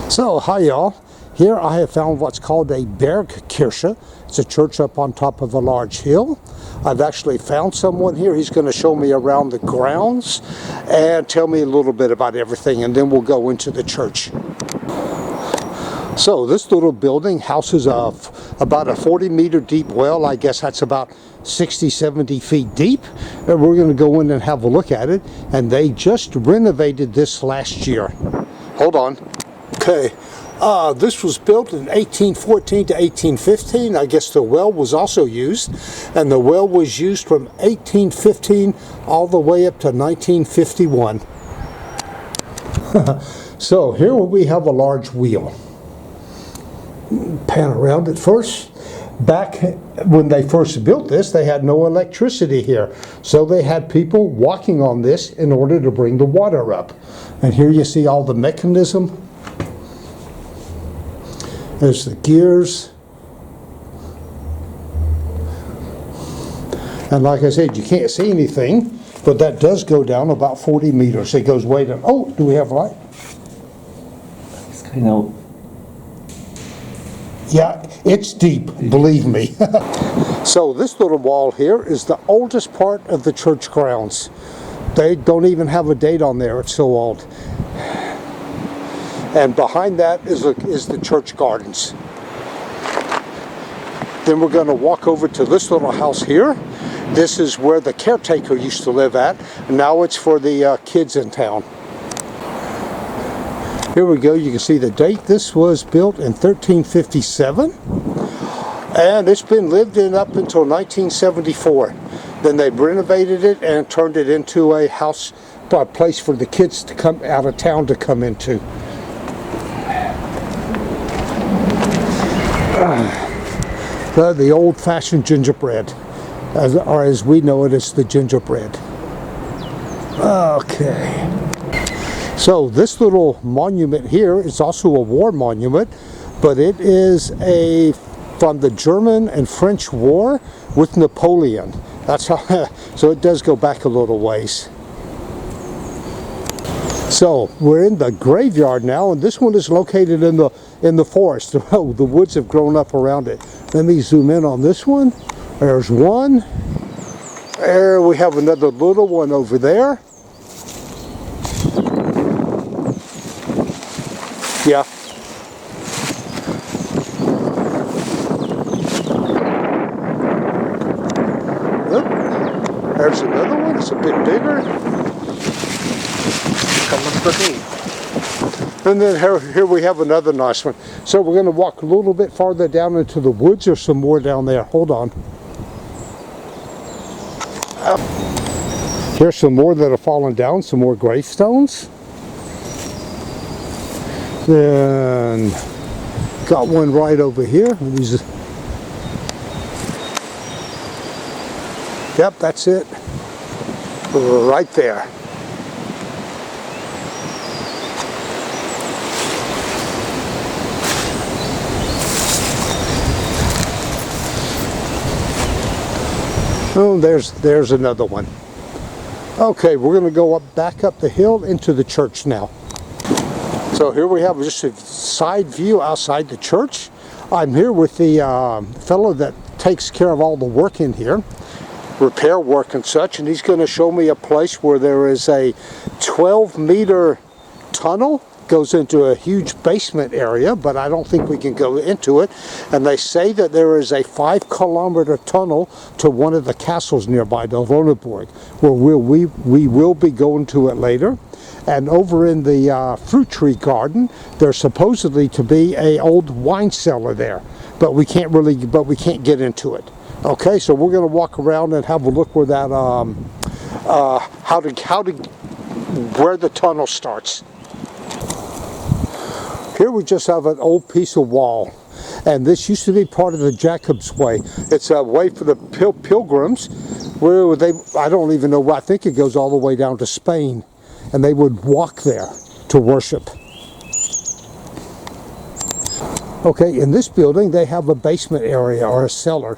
So, hi y'all. Here I have found what's called a Bergkirche. It's a church up on top of a large hill. I've actually found someone here. He's going to show me around the grounds and tell me a little bit about everything, and then we'll go into the church. So this little building houses about a 40-meter deep well. I guess that's about 60-70 feet deep, and we're going to go in and have a look at it. And they just renovated this last year. Hold on. Okay, this was built in 1814 to 1815. I guess the well was also used, and the well was used from 1815 all the way up to 1951. So here we have a large wheel. Pan around it first. Back when they first built this, they had no electricity here, so they had people walking on this in order to bring the water up. And here you see all the mechanism. There's the gears. And like I said, you can't see anything, but that does go down about 40 meters. It goes way down. Oh, do we have light? It's kind of... Yeah, it's deep, believe me. So this little wall here is the oldest part of the church grounds. They don't even have a date on there, it's so old. And behind that is the church gardens. Then we're going to walk over to this little house here. This is where the caretaker used to live at. Now it's for the kids in town. Here we go. You can see the date. This was built in 1357. And it's been lived in up until 1974. Then they renovated it and turned it into a house, a place for the kids to come out of town to come into. The old-fashioned gingerbread, or as we know it, it's the gingerbread. Okay. So this little monument here is also a war monument, but it is from the German and French War with Napoleon. That's how. So it does go back a little ways. So we're in the graveyard now, and this one is located in the forest. Oh, the woods have grown up around it. Let me zoom in on this one. There's one. There we have another little one over there. Yeah. Yep. There's another one. It's a bit bigger. And then here we have another nice one. So we're going to walk a little bit farther down into the woods. There's some more down there. Hold on. Here's some more that have fallen down. Some more gravestones. Then got one right over here. Yep, that's it. Right there. Oh, there's another one. Okay, we're going to go back up the hill into the church now. So here we have just a side view outside the church. I'm here with the fellow that takes care of all the work in here, repair work and such, and he's going to show me a place where there is a 12-meter tunnel. Goes into a huge basement area, but I don't think we can go into it. And they say that there is a 5-kilometer tunnel to one of the castles nearby, the Ronneburg, where we will be going to it later. And over in the fruit tree garden, there's supposedly to be a old wine cellar there, but we can't get into it. Okay, so we're going to walk around and have a look where that where the tunnel starts. Here we just have an old piece of wall, and this used to be part of the Jacob's Way. It's a way for the pilgrims, where I don't even know, I think it goes all the way down to Spain, and they would walk there to worship. Okay, in this building they have a basement area, or a cellar.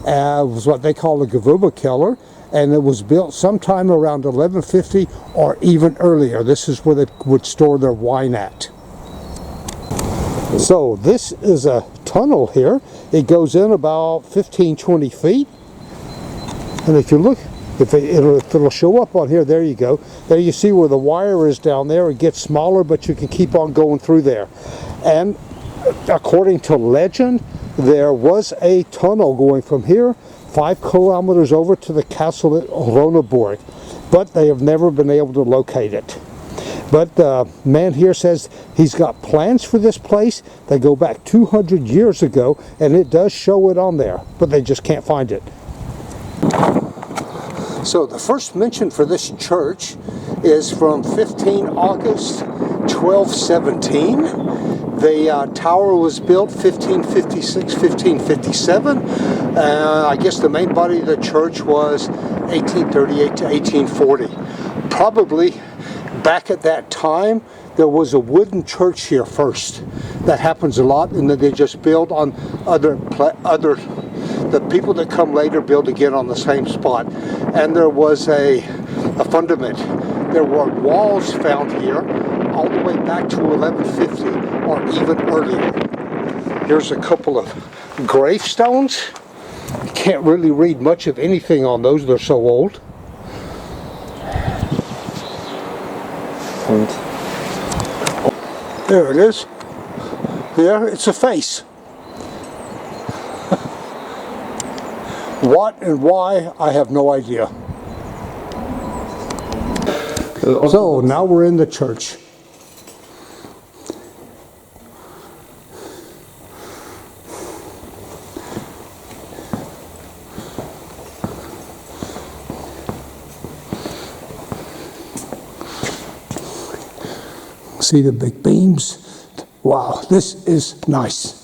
It was what they call a Gewürbekeller, and it was built sometime around 1150 or even earlier. This is where they would store their wine at. So this is a tunnel here. It goes in about 15-20 feet. And if you look, it'll show up on here. There you go. There you see where the wire is down there. It gets smaller, but you can keep on going through there. And according to legend, there was a tunnel going from here 5 kilometers over to the castle at Ronneburg, but they have never been able to locate it. But the man here says he's got plans for this place. They go back 200 years ago, and it does show it on there, but they just can't find it. So the first mention for this church is from 15 August 1217. The tower was built 1556, 1557. I guess the main body of the church was 1838 to 1840. Probably back at that time, there was a wooden church here first. That happens a lot, and then they just build on the people that come later build again on the same spot. And there was a fundament. There were walls found here all the way back to 1150 or even earlier. Here's a couple of gravestones. You can't really read much of anything on those, they're so old. And there it is. There, it's a face. What and why, I have no idea. So now we're in the church. See the big beams? Wow, this is nice.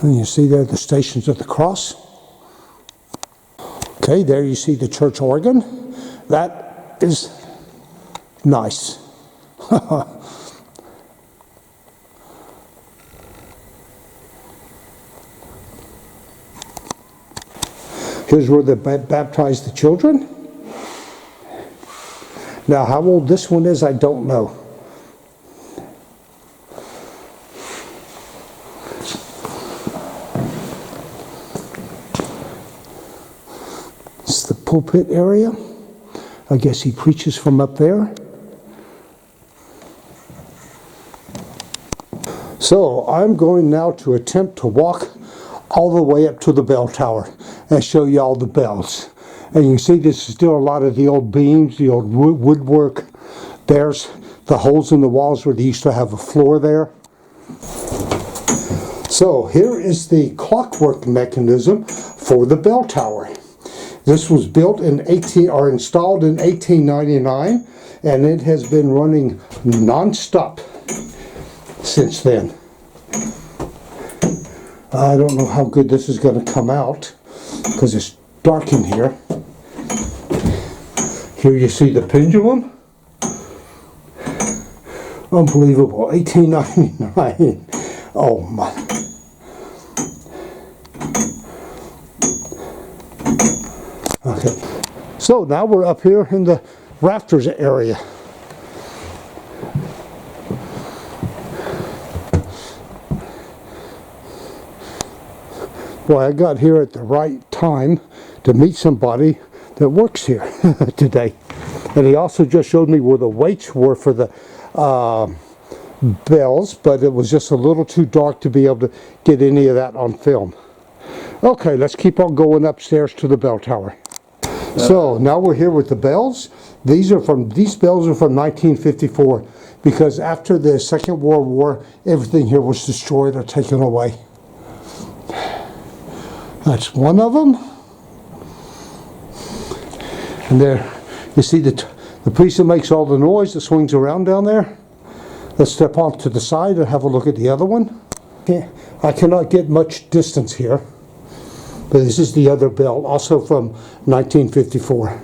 And you see there the Stations of the Cross. Okay, there you see the church organ. That is nice. Here's where they baptized the children. Now, how old this one is, I don't know. It's the pulpit area. I guess he preaches from up there. So I'm going now to attempt to walk all the way up to the bell tower and show you all the bells. And you can see this is still a lot of the old beams, the old woodwork. There's the holes in the walls where they used to have a floor there. So here is the clockwork mechanism for the bell tower. This was built in installed in 1899, and it has been running non-stop since then. I don't know how good this is going to come out because it's dark in here. Here you see the pendulum. Unbelievable, 1899. Oh my. Okay, so now we're up here in the rafters area. Boy, I got here at the right time to meet somebody that works here today. And he also just showed me where the weights were for the bells, but it was just a little too dark to be able to get any of that on film. Okay, let's keep on going upstairs to the bell tower. So now we're here with the bells. These bells are from 1954 because after the Second World War, everything here was destroyed or taken away. That's one of them. And there, you see the piece that makes all the noise that swings around down there. Let's step on to the side and have a look at the other one. I cannot get much distance here, but this is the other bell, also from 1954.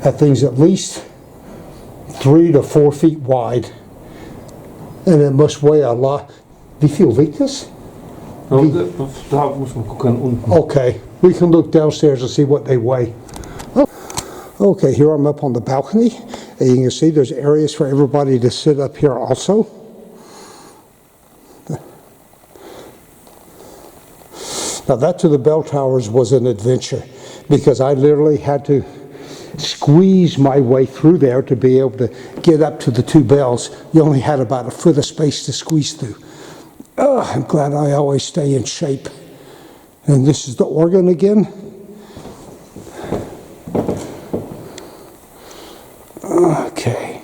That thing's at least 3 to 4 feet wide, and it must weigh a lot. Do you feel weakness? Da muss man gucken unten. Okay, we can look downstairs and see what they weigh. Oh, okay, here I'm up on the balcony, and you can see there's areas for everybody to sit up here also. Now that to the bell towers was an adventure, because I literally had to squeeze my way through there to be able to get up to the two bells. You only had about a foot of space to squeeze through. Oh, I'm glad I always stay in shape. And this is the organ again. Okay.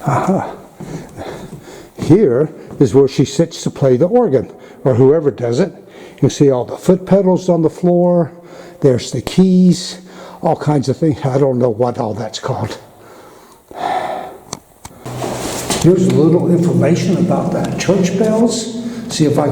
Aha. Here is where she sits to play the organ, or whoever does it. You see all the foot pedals on the floor. There's the keys, all kinds of things. I don't know what all that's called. Here's a little information about that church bells. See if I can